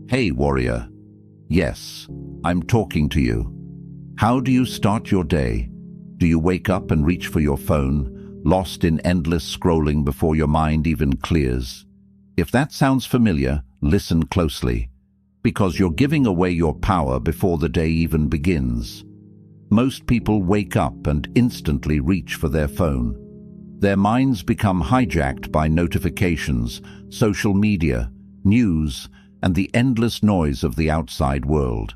Hey, warrior. Yes, I'm talking to you. How do you start your day? Do you wake up and reach for your phone, lost in endless scrolling before your mind even clears? If that sounds familiar, listen closely, because you're giving away your power before the day even begins. Most people wake up and instantly reach for their phone. Their minds become hijacked by notifications, social media, news, and the endless noise of the outside world.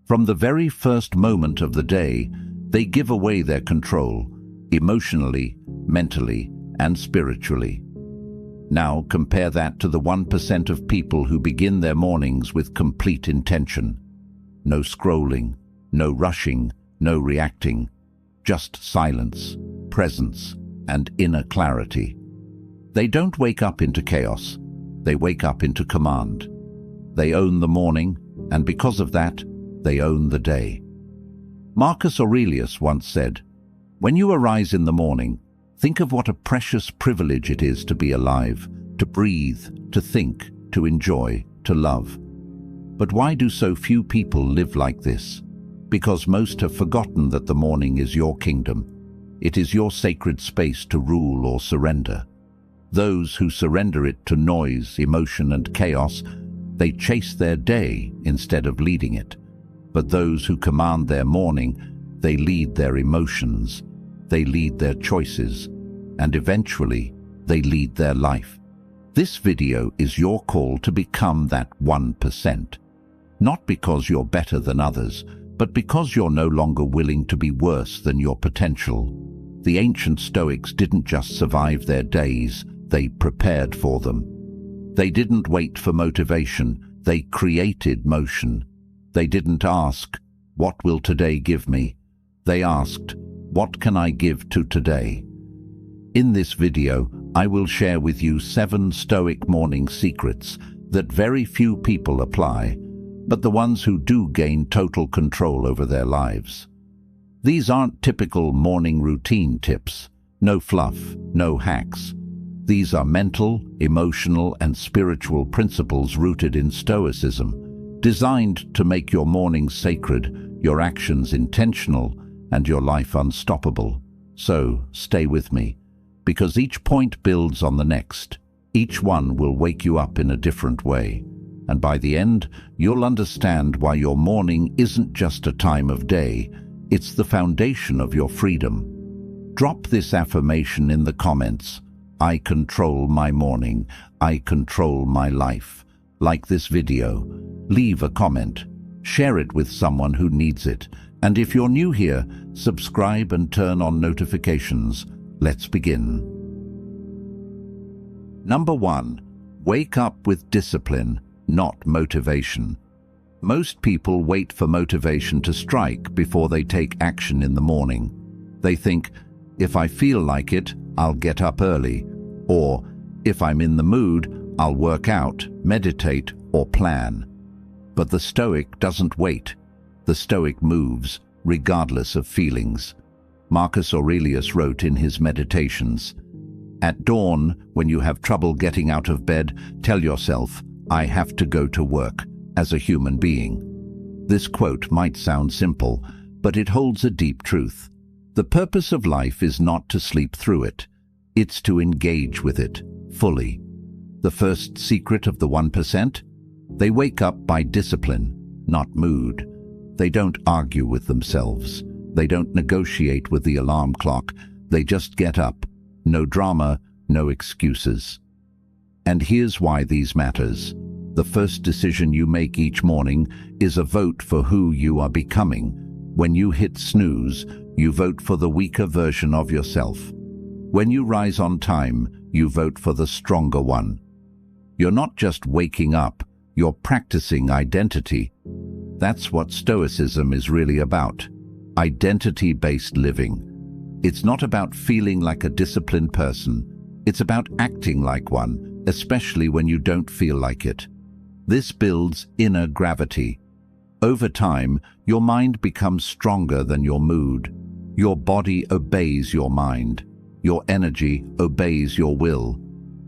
From the very first moment of the day, they give away their control, emotionally, mentally, and spiritually. Now compare that to the 1% of people who begin their mornings with complete intention. No scrolling, no rushing, no reacting, just silence, presence, and inner clarity. They don't wake up into chaos, they wake up into command. They own the morning, and because of that, they own the day. Marcus Aurelius once said, "When you arise in the morning, think of what a precious privilege it is to be alive, to breathe, to think, to enjoy, to love." But why do so few people live like this? Because most have forgotten that the morning is your kingdom. It is your sacred space to rule or surrender. Those who surrender it to noise, emotion, and chaos, they chase their day instead of leading it. But those who command their morning, they lead their emotions, they lead their choices, and eventually they lead their life. This video is your call to become that 1%. Not because you're better than others, but because you're no longer willing to be worse than your potential. The ancient Stoics didn't just survive their days, they prepared for them. They didn't wait for motivation, they created motion. They didn't ask, "What will today give me?" They asked, "What can I give to today?" In this video, I will share with you 7 Stoic morning secrets that very few people apply, but the ones who do gain total control over their lives. These aren't typical morning routine tips. No fluff, no hacks. These are mental, emotional, and spiritual principles rooted in Stoicism, designed to make your mornings sacred, your actions intentional, and your life unstoppable. So, stay with me, because each point builds on the next. Each one will wake you up in a different way. And by the end, you'll understand why your morning isn't just a time of day, it's the foundation of your freedom. Drop this affirmation in the comments. I control my morning. I control my life. Like this video, leave a comment, share it with someone who needs it, and if you're new here, subscribe and turn on notifications. Let's begin. Number 1. Wake up with discipline, not motivation. Most people wait for motivation to strike before they take action in the morning. They think, if I feel like it, I'll get up early, or if I'm in the mood, I'll work out, meditate, or plan. But the Stoic doesn't wait. The Stoic moves, regardless of feelings. Marcus Aurelius wrote in his Meditations, "At dawn, when you have trouble getting out of bed, tell yourself, I have to go to work, as a human being." This quote might sound simple, but it holds a deep truth. The purpose of life is not to sleep through it. It's to engage with it, fully. The first secret of the 1%? They wake up by discipline, not mood. They don't argue with themselves. They don't negotiate with the alarm clock. They just get up. No drama, no excuses. And here's why these matters. The first decision you make each morning is a vote for who you are becoming. When you hit snooze, you vote for the weaker version of yourself. When you rise on time, you vote for the stronger one. You're not just waking up, you're practicing identity. That's what Stoicism is really about. Identity-based living. It's not about feeling like a disciplined person. It's about acting like one, especially when you don't feel like it. This builds inner gravity. Over time, your mind becomes stronger than your mood. Your body obeys your mind. Your energy obeys your will.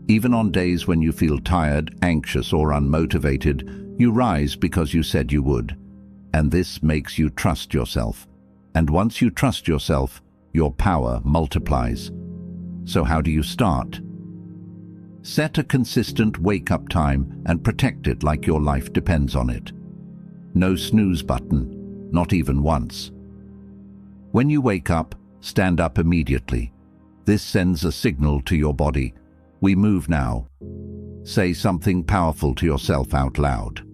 Even on days when you feel tired, anxious, or unmotivated, you rise because you said you would. And this makes you trust yourself. And once you trust yourself, your power multiplies. So how do you start? Set a consistent wake-up time and protect it like your life depends on it. No snooze button, not even once. When you wake up, stand up immediately. This sends a signal to your body. We move now. Say something powerful to yourself out loud.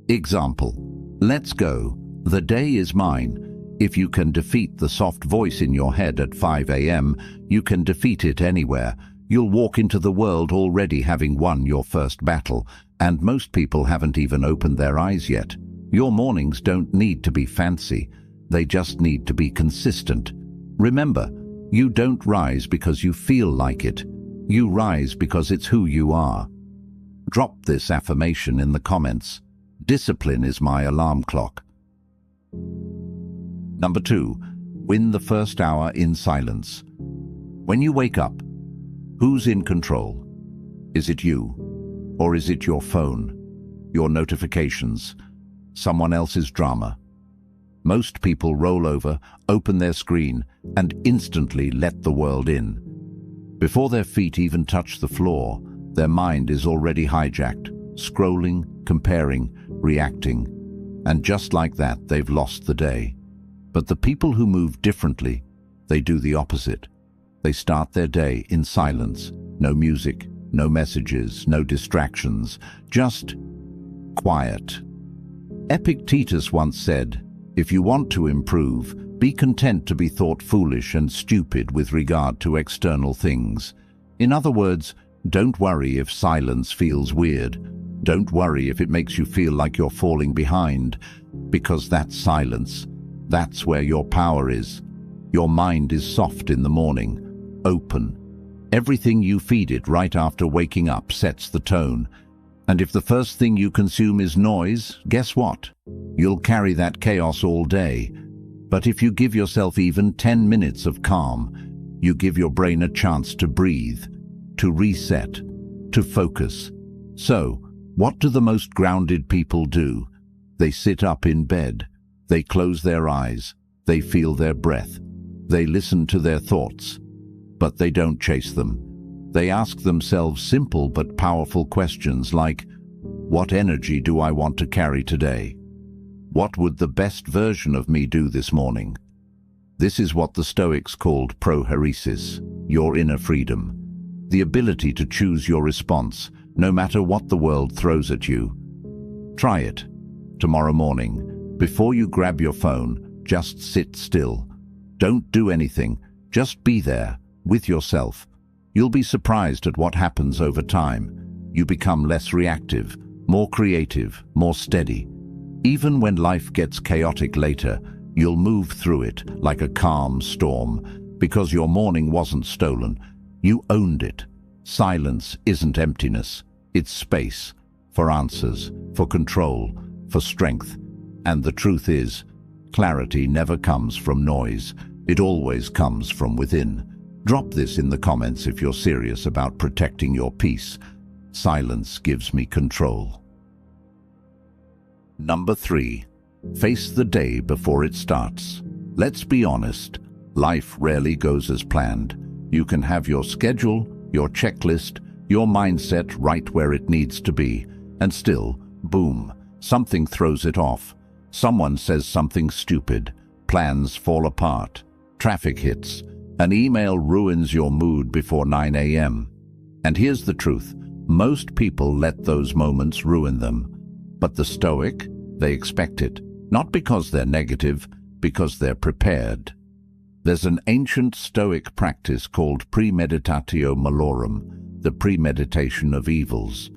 Example: let's go. The day is mine. If you can defeat the soft voice in your head at 5 a.m., you can defeat it anywhere. You'll walk into the world already having won your first battle, and most people haven't even opened their eyes yet. Your mornings don't need to be fancy. They just need to be consistent. Remember, you don't rise because you feel like it. You rise because it's who you are. Drop this affirmation in the comments. Discipline is my alarm clock. Number 2, win the first hour in silence. When you wake up, who's in control? Is it you? Or is it your phone, your notifications, someone else's drama? Most people roll over, open their screen, and instantly let the world in. Before their feet even touch the floor, their mind is already hijacked, scrolling, comparing, reacting. And just like that, they've lost the day. But the people who move differently, they do the opposite. They start their day in silence. No music, no messages, no distractions, just quiet. Epictetus once said, "If you want to improve, be content to be thought foolish and stupid with regard to external things." In other words, don't worry if silence feels weird. Don't worry if it makes you feel like you're falling behind, because that's silence. That's where your power is. Your mind is soft in the morning, open. Everything you feed it right after waking up sets the tone. And if the first thing you consume is noise, guess what? You'll carry that chaos all day. But if you give yourself even 10 minutes of calm, you give your brain a chance to breathe, to reset, to focus. So, what do the most grounded people do? They sit up in bed. They close their eyes. They feel their breath. They listen to their thoughts. But they don't chase them. They ask themselves simple but powerful questions like, what energy do I want to carry today? What would the best version of me do this morning? This is what the Stoics called prohairesis, your inner freedom. The ability to choose your response, no matter what the world throws at you. Try it. Tomorrow morning, before you grab your phone, just sit still. Don't do anything. Just be there, with yourself. You'll be surprised at what happens over time. You become less reactive, more creative, more steady. Even when life gets chaotic later, you'll move through it like a calm storm, because your morning wasn't stolen. You owned it. Silence isn't emptiness. It's space for answers, for control, for strength. And the truth is, clarity never comes from noise. It always comes from within. Drop this in the comments if you're serious about protecting your peace. Silence gives me control. Number 3, face the day before it starts. Let's be honest, life rarely goes as planned. You can have your schedule, your checklist, your mindset right where it needs to be, and still, boom, something throws it off. Someone says something stupid, plans fall apart, traffic hits, an email ruins your mood before 9 a.m. And here's the truth, most people let those moments ruin them. But the Stoic, they expect it, not because they're negative, because they're prepared. There's an ancient Stoic practice called premeditatio malorum, the premeditation of evils.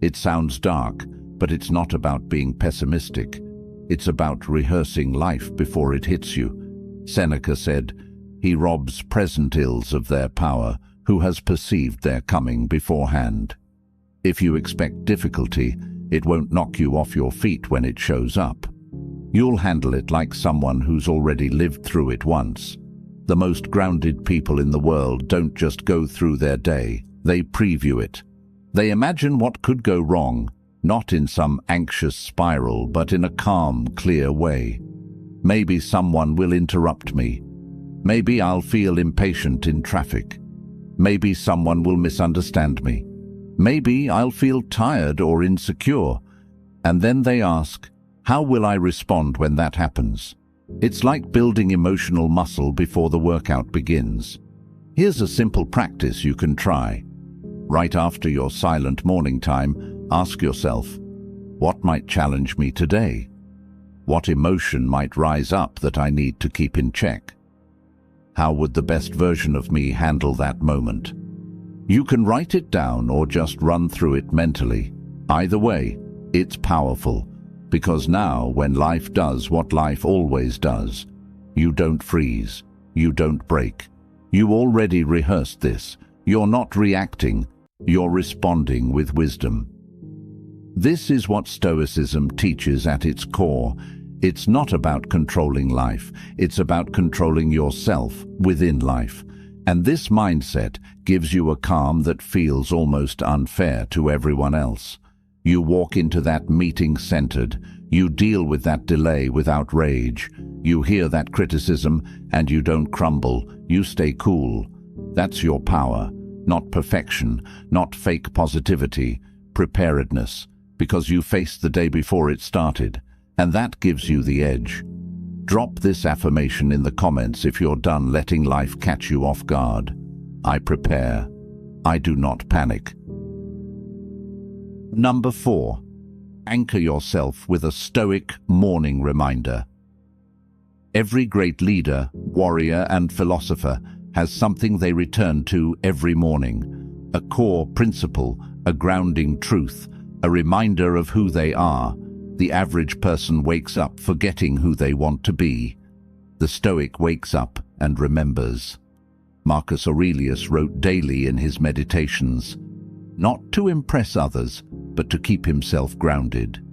It sounds dark, but it's not about being pessimistic. It's about rehearsing life before it hits you. Seneca said, "He robs present ills of their power, who has perceived their coming beforehand." If you expect difficulty, it won't knock you off your feet when it shows up. You'll handle it like someone who's already lived through it once. The most grounded people in the world don't just go through their day, they preview it. They imagine what could go wrong, not in some anxious spiral, but in a calm, clear way. Maybe someone will interrupt me. Maybe I'll feel impatient in traffic. Maybe someone will misunderstand me. Maybe I'll feel tired or insecure. And then they ask, how will I respond when that happens? It's like building emotional muscle before the workout begins. Here's a simple practice you can try. Right after your silent morning time, ask yourself, what might challenge me today? What emotion might rise up that I need to keep in check? How would the best version of me handle that moment? You can write it down or just run through it mentally. Either way, it's powerful, because now when life does what life always does, you don't freeze, you don't break. You already rehearsed this. You're not reacting, you're responding with wisdom. This is what Stoicism teaches at its core. It's not about controlling life, it's about controlling yourself within life. And this mindset gives you a calm that feels almost unfair to everyone else. You walk into that meeting centered, you deal with that delay without rage, you hear that criticism and you don't crumble, you stay cool. That's your power, not perfection, not fake positivity, preparedness, because you faced the day before it started. And that gives you the edge. Drop this affirmation in the comments if you're done letting life catch you off guard. I prepare. I do not panic. Number 4. Anchor yourself with a Stoic morning reminder. Every great leader, warrior, and philosopher has something they return to every morning. A core principle, a grounding truth, a reminder of who they are. The average person wakes up forgetting who they want to be. The Stoic wakes up and remembers. Marcus Aurelius wrote daily in his meditations, not to impress others, but to keep himself grounded.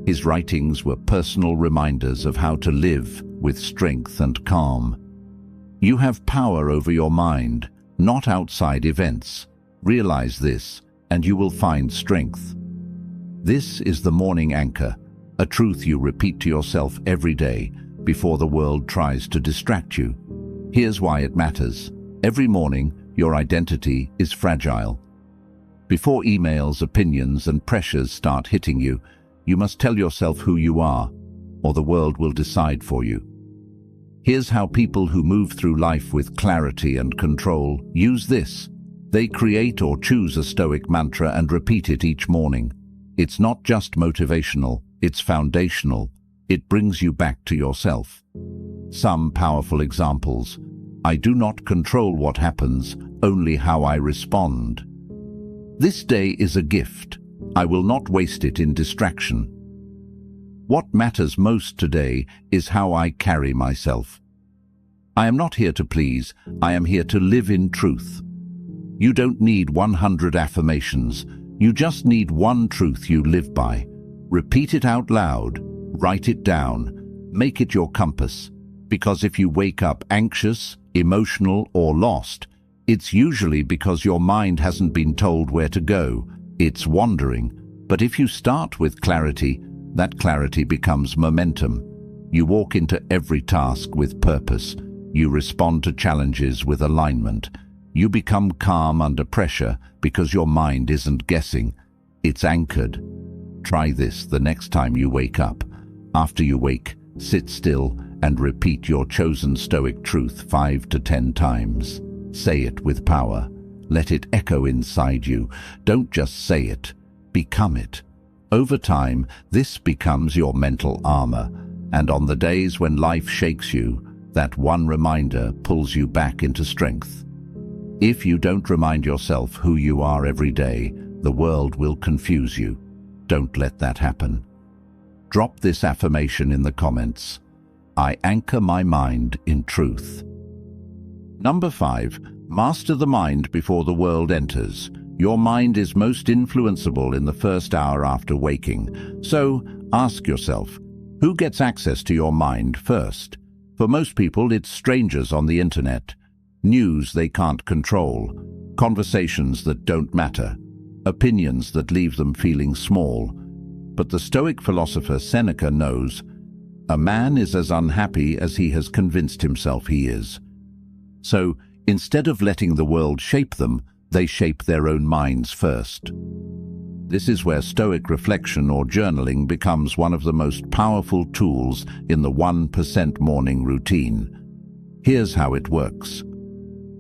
His writings were personal reminders of how to live with strength and calm. You have power over your mind, not outside events. Realize this, and you will find strength. This is the morning anchor, a truth you repeat to yourself every day before the world tries to distract you. Here's why it matters. Every morning, your identity is fragile. Before emails, opinions, and pressures start hitting you, you must tell yourself who you are, or the world will decide for you. Here's how people who move through life with clarity and control use this. They create or choose a Stoic mantra and repeat it each morning. It's not just motivational, it's foundational. It brings you back to yourself. Some powerful examples. I do not control what happens, only how I respond. This day is a gift. I will not waste it in distraction. What matters most today is how I carry myself. I am not here to please, I am here to live in truth. You don't need 100 affirmations, you just need one truth you live by. Repeat it out loud, write it down, make it your compass. Because if you wake up anxious, emotional, or lost, it's usually because your mind hasn't been told where to go. It's wandering. But if you start with clarity, that clarity becomes momentum. You walk into every task with purpose. You respond to challenges with alignment. You become calm under pressure because your mind isn't guessing. It's anchored. Try this the next time you wake up. After you wake, sit still and repeat your chosen Stoic truth 5 to 10 times. Say it with power. Let it echo inside you. Don't just say it, become it. Over time, this becomes your mental armor, and on the days when life shakes you, that one reminder pulls you back into strength. If you don't remind yourself who you are every day, the world will confuse you. Don't let that happen. Drop this affirmation in the comments. I anchor my mind in truth. Number 5. Master the mind before the world enters. Your mind is most influenceable in the first hour after waking. So, ask yourself, who gets access to your mind first? For most people, it's strangers on the internet, news they can't control, conversations that don't matter. opinions that leave them feeling small. But the Stoic philosopher Seneca knows a man is as unhappy as he has convinced himself he is. So, instead of letting the world shape them, they shape their own minds first. This is where Stoic reflection or journaling becomes one of the most powerful tools in the 1% morning routine. Here's how it works.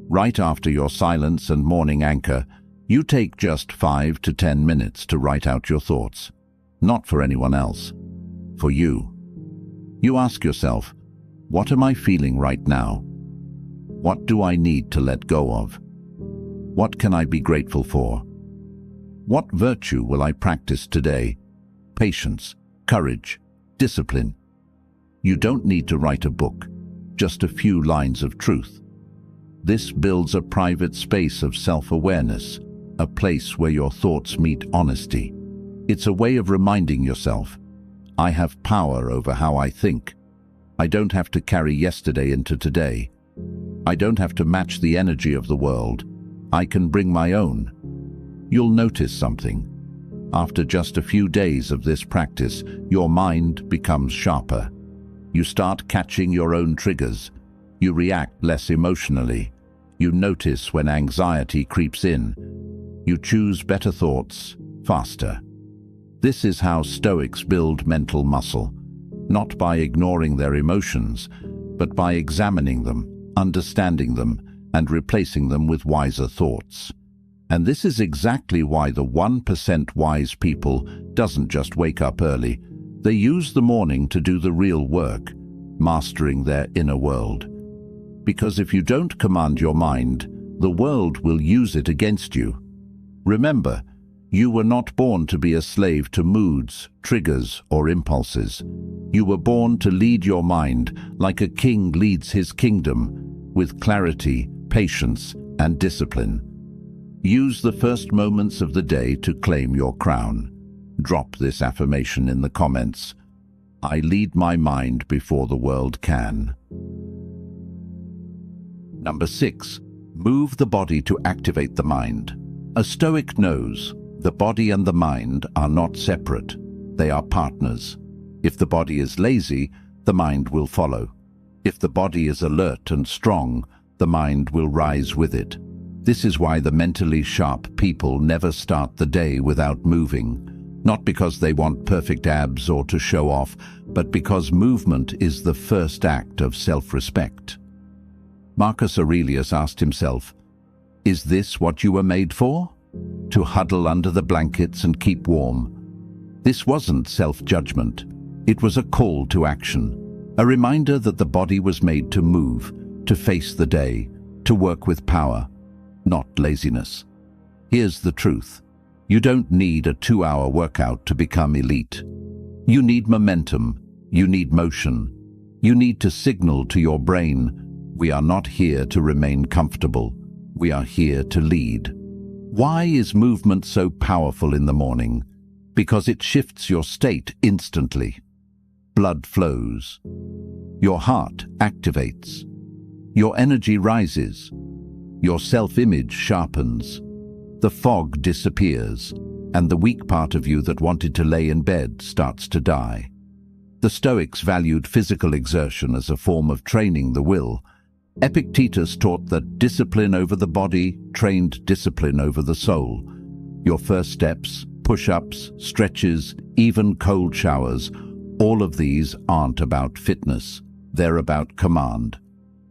Right after your silence and morning anchor, you take just 5 to 10 minutes to write out your thoughts. Not for anyone else, for you. You ask yourself, what am I feeling right now? What do I need to let go of? What can I be grateful for? What virtue will I practice today? Patience, courage, discipline. You don't need to write a book, just a few lines of truth. This builds a private space of self-awareness, a place where your thoughts meet honesty. It's a way of reminding yourself, I have power over how I think. I don't have to carry yesterday into today. I don't have to match the energy of the world. I can bring my own. You'll notice something. After just a few days of this practice, your mind becomes sharper. You start catching your own triggers. You react less emotionally. You notice when anxiety creeps in. You choose better thoughts faster. This is how Stoics build mental muscle, not by ignoring their emotions, but by examining them, understanding them, and replacing them with wiser thoughts. And this is exactly why the 1% wise people doesn't just wake up early. They use the morning to do the real work, mastering their inner world. Because if you don't command your mind, the world will use it against you. Remember, you were not born to be a slave to moods, triggers, or impulses. You were born to lead your mind like a king leads his kingdom, with clarity, patience, and discipline. Use the first moments of the day to claim your crown. Drop this affirmation in the comments. I lead my mind before the world can. Number 6. Move the body to activate the mind. A Stoic knows the body and the mind are not separate. They are partners. If the body is lazy, the mind will follow. If the body is alert and strong, the mind will rise with it. This is why the mentally sharp people never start the day without moving. Not because they want perfect abs or to show off, but because movement is the first act of self-respect. Marcus Aurelius asked himself, "Is this what you were made for? To huddle under the blankets and keep warm?" This wasn't self-judgment. It was a call to action, a reminder that the body was made to move, to face the day, to work with power, not laziness. Here's the truth. You don't need a 2-hour workout to become elite. You need momentum. You need motion. You need to signal to your brain, we are not here to remain comfortable. We are here to lead. Why is movement so powerful in the morning? Because it shifts your state instantly. Blood flows. Your heart activates. Your energy rises. Your self-image sharpens. The fog disappears, and the weak part of you that wanted to lay in bed starts to die. The Stoics valued physical exertion as a form of training the will. Epictetus taught that discipline over the body trained discipline over the soul. Your first steps, push-ups, stretches, even cold showers, all of these aren't about fitness. They're about command.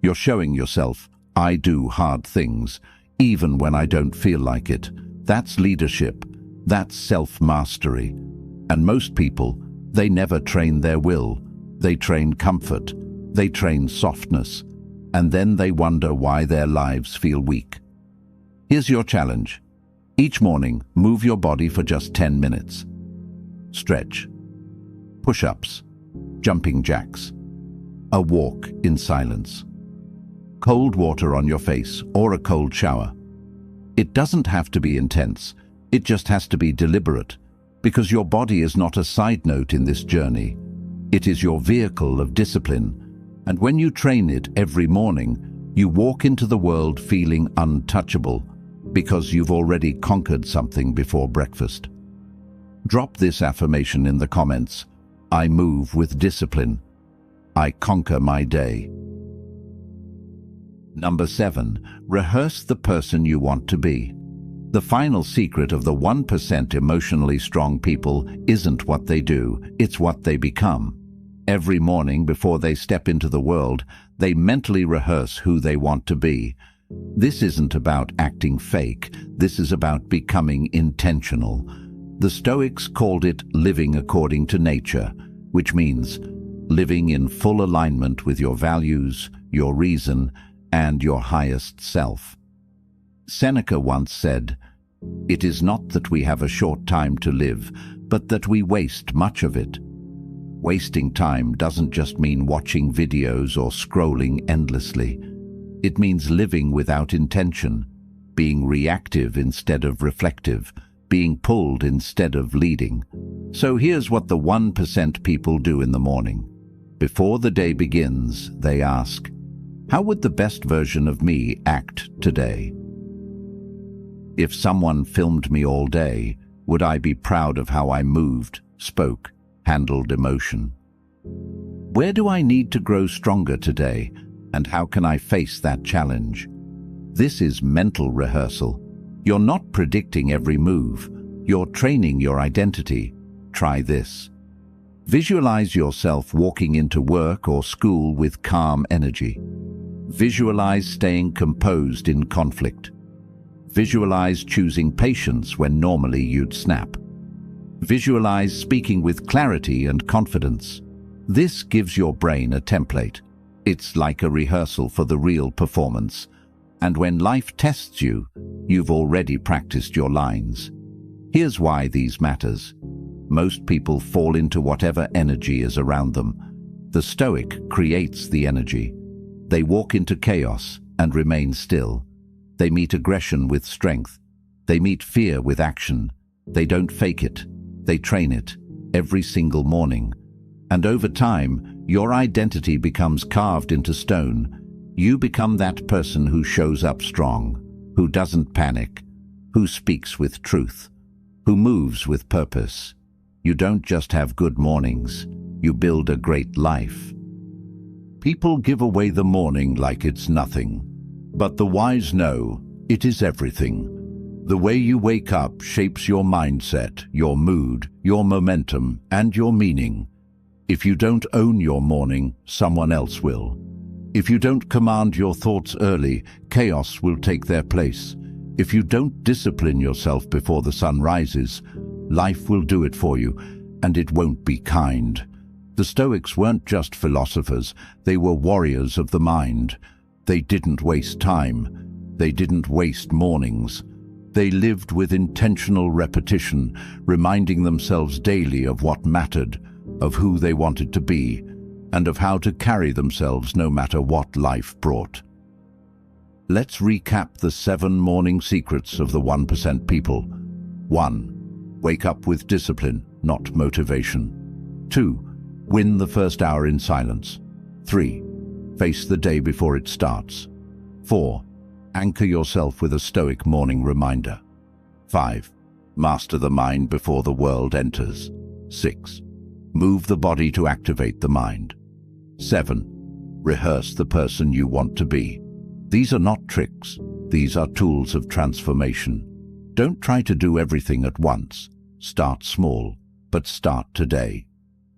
You're showing yourself, I do hard things, even when I don't feel like it. That's leadership. That's self-mastery. And most people, they never train their will. They train comfort. They train softness. And then they wonder why their lives feel weak. Here's your challenge. Each morning, move your body for just 10 minutes. Stretch. Push-ups. Jumping jacks. A walk in silence. Cold water on your face or a cold shower. It doesn't have to be intense. It just has to be deliberate, because your body is not a side note in this journey. It is your vehicle of discipline. And when you train it every morning, you walk into the world feeling untouchable, Because you've already conquered something before breakfast. Drop this affirmation in the comments. I move with discipline. I conquer my day. Number 7. Rehearse the person you want to be. The final secret of the 1% emotionally strong people isn't what they do, it's what they become. Every morning before they step into the world, they mentally rehearse who they want to be. This isn't about acting fake, this is about becoming intentional. The Stoics called it living according to nature, which means living in full alignment with your values, your reason, and your highest self. Seneca once said, "It is not that we have a short time to live, but that we waste much of it." Wasting time doesn't just mean watching videos or scrolling endlessly. It means living without intention, being reactive instead of reflective, being pulled instead of leading. So here's what the 1% people do in the morning. Before the day begins, they ask, how would the best version of me act today? If someone filmed me all day, would I be proud of how I moved, spoke, handled emotion? Where do I need to grow stronger today, and how can I face that challenge? This is mental rehearsal. You're not predicting every move. You're training your identity. Try this. Visualize yourself walking into work or school with calm energy. Visualize staying composed in conflict. Visualize choosing patience when normally you'd snap. Visualize speaking with clarity and confidence. This gives your brain a template. It's like a rehearsal for the real performance. And when life tests you, you've already practiced your lines. Here's why these matters. Most people fall into whatever energy is around them. The Stoic creates the energy. They walk into chaos and remain still. They meet aggression with strength. They meet fear with action. They don't fake it. They train it every single morning. And over time, your identity becomes carved into stone. You become that person who shows up strong, who doesn't panic, who speaks with truth, who moves with purpose. You don't just have good mornings, you build a great life. People give away the morning like it's nothing, but the wise know it is everything. The way you wake up shapes your mindset, your mood, your momentum, and your meaning. If you don't own your morning, someone else will. If you don't command your thoughts early, chaos will take their place. If you don't discipline yourself before the sun rises, life will do it for you, and it won't be kind. The Stoics weren't just philosophers, they were warriors of the mind. They didn't waste time. They didn't waste mornings. They lived with intentional repetition, reminding themselves daily of what mattered, of who they wanted to be, and of how to carry themselves no matter what life brought. Let's recap the 7 morning secrets of the 1% people. 1. Wake up with discipline, not motivation. 2. Win the first hour in silence. 3. Face the day before it starts. 4. Anchor yourself with a Stoic morning reminder. 5. Master the mind before the world enters. 6. Move the body to activate the mind. 7. Rehearse the person you want to be. These are not tricks. These are tools of transformation. Don't try to do everything at once. Start small, but start today.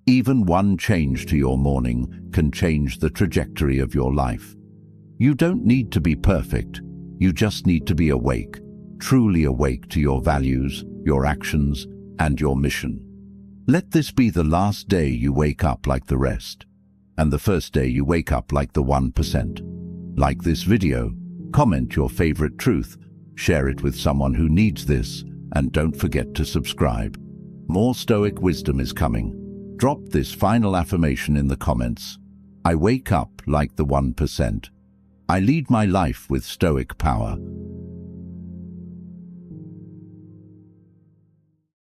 Even one change to your morning can change the trajectory of your life. You don't need to be perfect. You just need to be awake, truly awake to your values, your actions, and your mission. Let this be the last day you wake up like the rest, and the first day you wake up like the 1%. Like this video, comment your favorite truth, share it with someone who needs this, and don't forget to subscribe. More Stoic wisdom is coming. Drop this final affirmation in the comments. I wake up like the 1%. I lead my life with Stoic power.